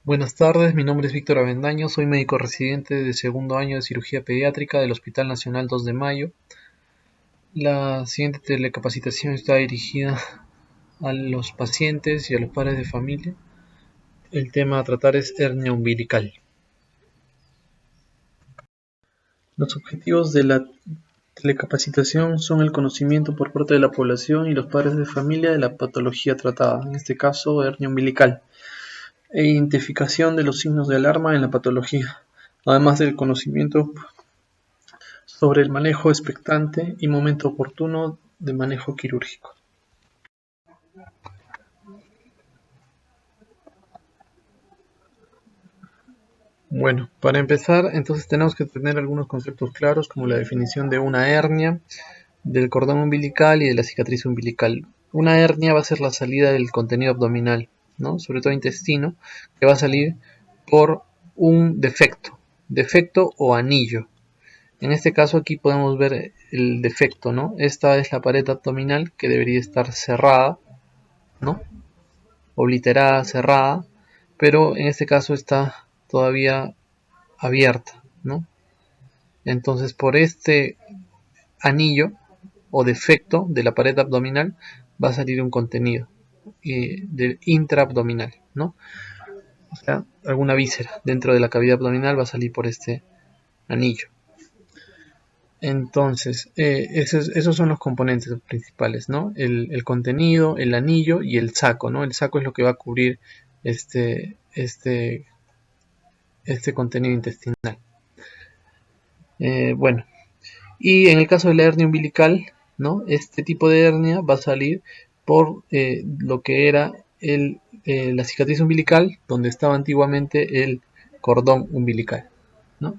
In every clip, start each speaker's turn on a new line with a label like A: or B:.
A: Buenas tardes, mi nombre es Víctor Avendaño, soy médico residente de segundo año de cirugía pediátrica del Hospital Nacional 2 de Mayo. La siguiente telecapacitación está dirigida a los pacientes y a los padres de familia. El tema a tratar es hernia umbilical. Los objetivos de la telecapacitación son el conocimiento por parte de la población y los padres de familia de la patología tratada, en este caso hernia umbilical, e identificación de los signos de alarma en la patología, además del conocimiento sobre el manejo expectante y momento oportuno de manejo quirúrgico. Bueno, para empezar, entonces tenemos que tener algunos conceptos claros como la definición de una hernia, del cordón umbilical y de la cicatriz umbilical. Una hernia va a ser la salida del contenido abdominal, ¿no? Sobre todo intestino, que va a salir por un defecto o anillo. En este caso aquí podemos ver el defecto, ¿no? Esta es la pared abdominal que debería estar cerrada, ¿no? Obliterada, cerrada, pero en este caso está todavía abierta, ¿no? Entonces por este anillo o defecto de la pared abdominal va a salir un contenido del intraabdominal, ¿no? O sea, alguna víscera dentro de la cavidad abdominal va a salir por este anillo. Entonces, esos son los componentes principales, ¿no? El contenido, el anillo y el saco, ¿no? El saco es lo que va a cubrir este contenido intestinal. Bueno, y en el caso de la hernia umbilical, ¿no? Este tipo de hernia va a salir por lo que era la cicatriz umbilical, donde estaba antiguamente el cordón umbilical, ¿no?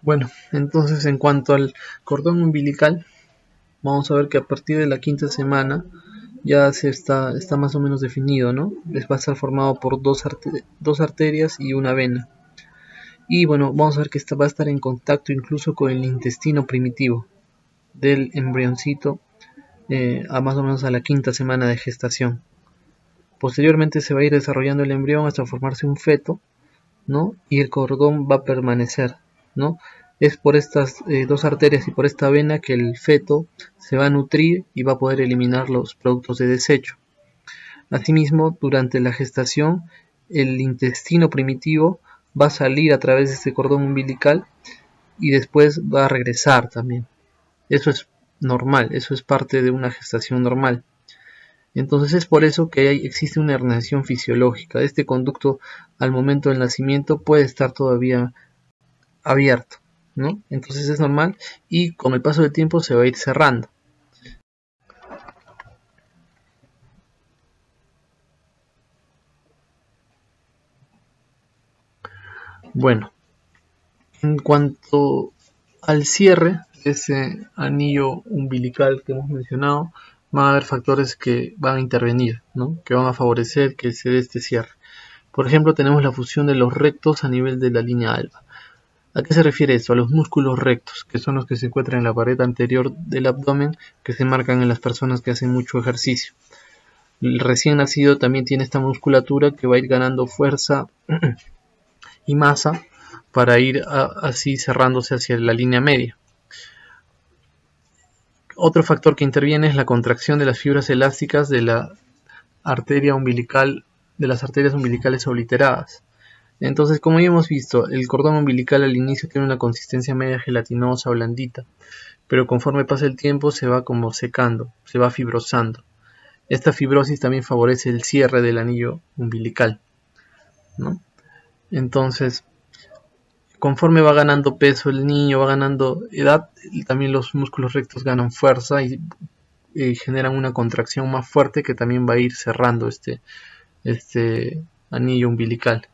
A: Bueno, entonces en cuanto al cordón umbilical, vamos a ver que a partir de la quinta semana ya está más o menos definido, ¿no? Va a estar formado por dos arterias y una vena. Y bueno, vamos a ver que va a estar en contacto incluso con el intestino primitivo del embrioncito a más o menos a la quinta semana de gestación. Posteriormente se va a ir desarrollando el embrión hasta formarse un feto, ¿no? Y el cordón va a permanecer, ¿no? Es por estas dos arterias y por esta vena que el feto se va a nutrir y va a poder eliminar los productos de desecho. Asimismo, durante la gestación, el intestino primitivo va a salir a través de este cordón umbilical y después va a regresar también. Eso es normal, eso es parte de una gestación normal. Entonces es por eso que existe una herniación fisiológica. Este conducto al momento del nacimiento puede estar todavía abierto, ¿no? Entonces es normal y con el paso del tiempo se va a ir cerrando. Bueno, en cuanto al cierre de ese anillo umbilical que hemos mencionado, van a haber factores que van a intervenir, ¿no? Que van a favorecer que se dé este cierre. Por ejemplo, tenemos la fusión de los rectos a nivel de la línea alba. ¿A qué se refiere esto? A los músculos rectos, que son los que se encuentran en la pared anterior del abdomen, que se marcan en las personas que hacen mucho ejercicio. El recién nacido también tiene esta musculatura que va a ir ganando fuerza y masa para ir así cerrándose hacia la línea media. Otro factor que interviene es la contracción de las fibras elásticas de la arteria umbilical, de las arterias umbilicales obliteradas. Entonces, como ya hemos visto, el cordón umbilical al inicio tiene una consistencia media gelatinosa o blandita, pero conforme pasa el tiempo se va como secando, se va fibrosando. Esta fibrosis también favorece el cierre del anillo umbilical, ¿no? Entonces, conforme va ganando peso el niño, va ganando edad, también los músculos rectos ganan fuerza y generan una contracción más fuerte que también va a ir cerrando este anillo umbilical.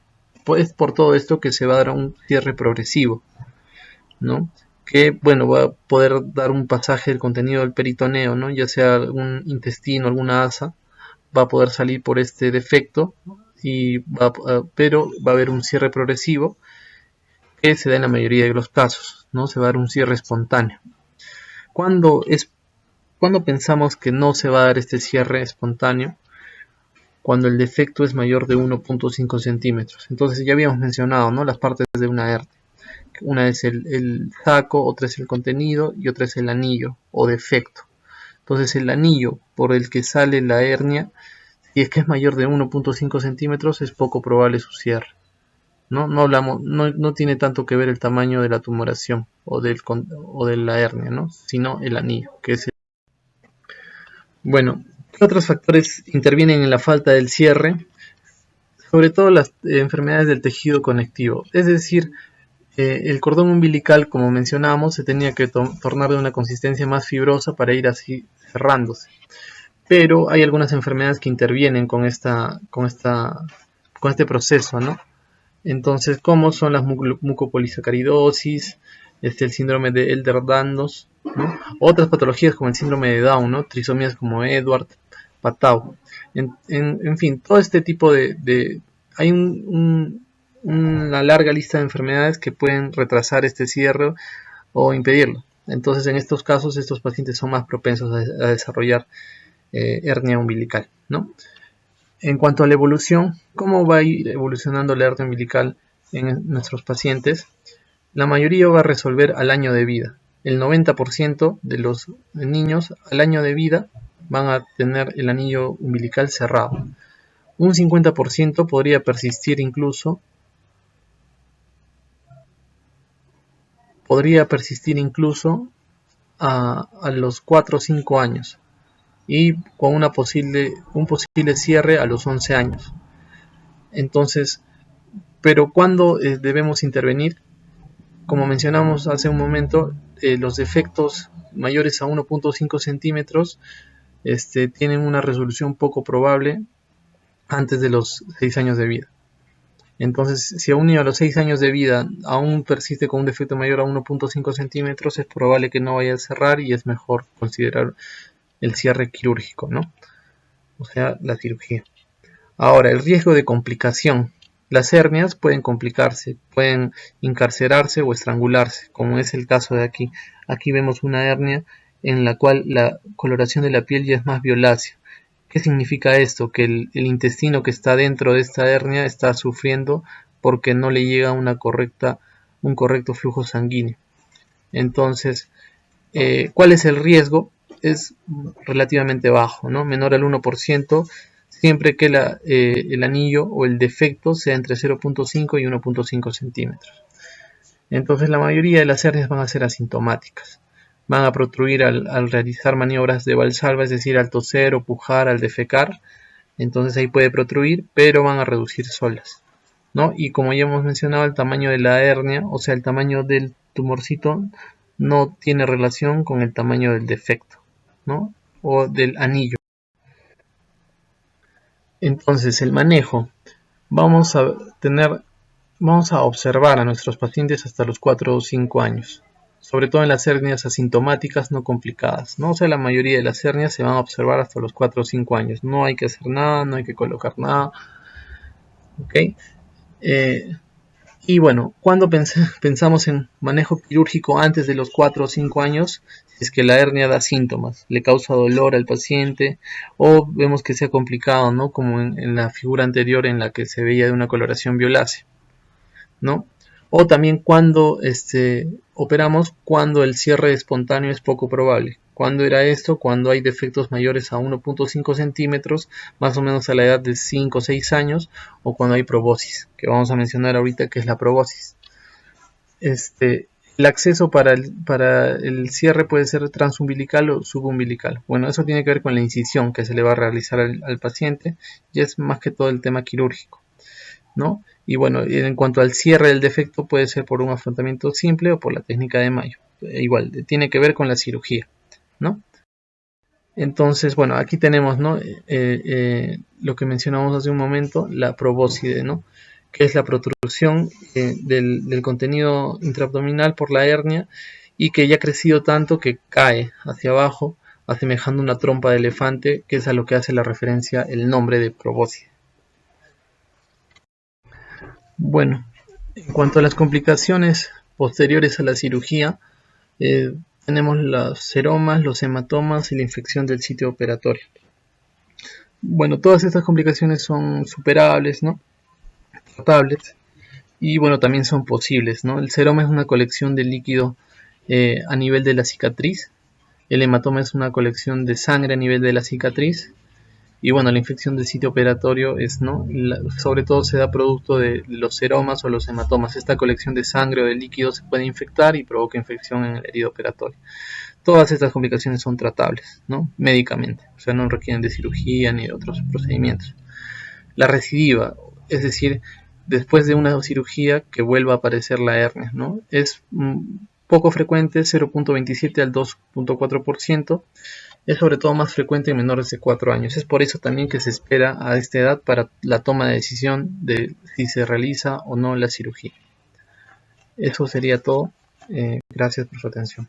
A: Pues por todo esto que se va a dar un cierre progresivo, ¿no? Que bueno, va a poder dar un pasaje del contenido del peritoneo, ¿no? Ya sea algún intestino, alguna asa, va a poder salir por este defecto, pero va a haber un cierre progresivo que se da en la mayoría de los casos, ¿no? Se va a dar un cierre espontáneo. ¿Cuándo pensamos que no se va a dar este cierre espontáneo? Cuando el defecto es mayor de 1.5 centímetros. Entonces ya habíamos mencionado, ¿no?, las partes de una hernia. Una es el saco, otra es el contenido y otra es el anillo o defecto. Entonces el anillo por el que sale la hernia, si es que es mayor de 1.5 centímetros, es poco probable su cierre. No tiene tanto que ver el tamaño de la tumoración o de la hernia, ¿no?, sino el anillo, que es el... Bueno, ¿qué otros factores intervienen en la falta del cierre? Sobre todo las enfermedades del tejido conectivo, es decir, el cordón umbilical, como mencionamos, se tenía que tornar de una consistencia más fibrosa para ir así cerrándose. Pero hay algunas enfermedades que intervienen con este proceso, ¿no? Entonces, ¿cómo son las mucopolisacaridosis, el síndrome de Ehlers-Danlos, ¿no? Otras patologías como el síndrome de Down, ¿no?, trisomías como Edward, Patau. En fin, todo este tipo hay una larga lista de enfermedades que pueden retrasar este cierre o impedirlo. Entonces, en estos casos, estos pacientes son más propensos a desarrollar hernia umbilical, ¿no? En cuanto a la evolución, ¿cómo va a ir evolucionando la hernia umbilical en nuestros pacientes? La mayoría va a resolver al año de vida. El 90% de los niños al año de vida van a tener el anillo umbilical cerrado. Un 50% podría persistir incluso a los 4 o 5 años y con un posible cierre a los 11 años. Entonces, pero ¿cuándo debemos intervenir? Como mencionamos hace un momento, los defectos mayores a 1.5 centímetros tienen una resolución poco probable antes de los 6 años de vida. Entonces, si a un niño a los 6 años de vida aún persiste con un defecto mayor a 1.5 centímetros, es probable que no vaya a cerrar y es mejor considerar el cierre quirúrgico, ¿no? O sea, la cirugía. Ahora, el riesgo de complicación. Las hernias pueden complicarse, pueden encarcerarse o estrangularse, como es el caso de aquí. Aquí vemos una hernia en la cual la coloración de la piel ya es más violácea. ¿Qué significa esto? Que el intestino que está dentro de esta hernia está sufriendo porque no le llega un correcto flujo sanguíneo. Entonces, ¿cuál es el riesgo? Es relativamente bajo, ¿no? Menor al 1%, siempre que el anillo o el defecto sea entre 0.5 y 1.5 centímetros. Entonces, la mayoría de las hernias van a ser asintomáticas. Van a protruir al realizar maniobras de Valsalva, es decir, al toser o pujar, al defecar. Entonces ahí puede protruir, pero van a reducir solas, ¿no? Y como ya hemos mencionado, el tamaño de la hernia, o sea, el tamaño del tumorcito, no tiene relación con el tamaño del defecto, ¿no?, o del anillo. Entonces, el manejo. Vamos a observar a nuestros pacientes hasta los 4 o 5 años, sobre todo en las hernias asintomáticas no complicadas, ¿no? O sea, la mayoría de las hernias se van a observar hasta los 4 o 5 años. No hay que hacer nada, no hay que colocar nada, ¿ok? Y bueno, cuando pensamos en manejo quirúrgico antes de los 4 o 5 años, es que la hernia da síntomas, le causa dolor al paciente o vemos que sea complicado, ¿no?, como en la figura anterior en la que se veía de una coloración violácea, ¿no? O también cuando operamos cuando el cierre espontáneo es poco probable. ¿Cuándo era esto? Cuando hay defectos mayores a 1.5 centímetros, más o menos a la edad de 5 o 6 años, o cuando hay probosis, que vamos a mencionar ahorita que es la probosis. El acceso para el cierre puede ser transumbilical o subumbilical. Bueno, eso tiene que ver con la incisión que se le va a realizar al paciente y es más que todo el tema quirúrgico, ¿no? Y bueno, en cuanto al cierre del defecto, puede ser por un afrontamiento simple o por la técnica de Mayo. Igual, tiene que ver con la cirugía, ¿no? Entonces, bueno, aquí tenemos, ¿no?, lo que mencionamos hace un momento, la probóscide, ¿no?, que es la protrusión del contenido intraabdominal por la hernia y que ya ha crecido tanto que cae hacia abajo, asemejando una trompa de elefante, que es a lo que hace la referencia el nombre de probóscide. Bueno, en cuanto a las complicaciones posteriores a la cirugía, Tenemos los seromas, los hematomas y la infección del sitio operatorio. Bueno, todas estas complicaciones son superables, ¿no? Tratables. Y bueno, también son posibles, ¿no? El seroma es una colección de líquido a nivel de la cicatriz. El hematoma es una colección de sangre a nivel de la cicatriz. Y bueno, la infección del sitio operatorio es, ¿no? Sobre todo se da producto de los seromas o los hematomas. Esta colección de sangre o de líquido se puede infectar y provoca infección en el herido operatorio. Todas estas complicaciones son tratables, ¿no? Médicamente, o sea, no requieren de cirugía ni de otros procedimientos. La recidiva, es decir, después de una cirugía que vuelva a aparecer la hernia, ¿no? Es poco frecuente, 0.27 al 2.4%. Es sobre todo más frecuente en menores de 4 años. Es por eso también que se espera a esta edad para la toma de decisión de si se realiza o no la cirugía. Eso sería todo. Gracias por su atención.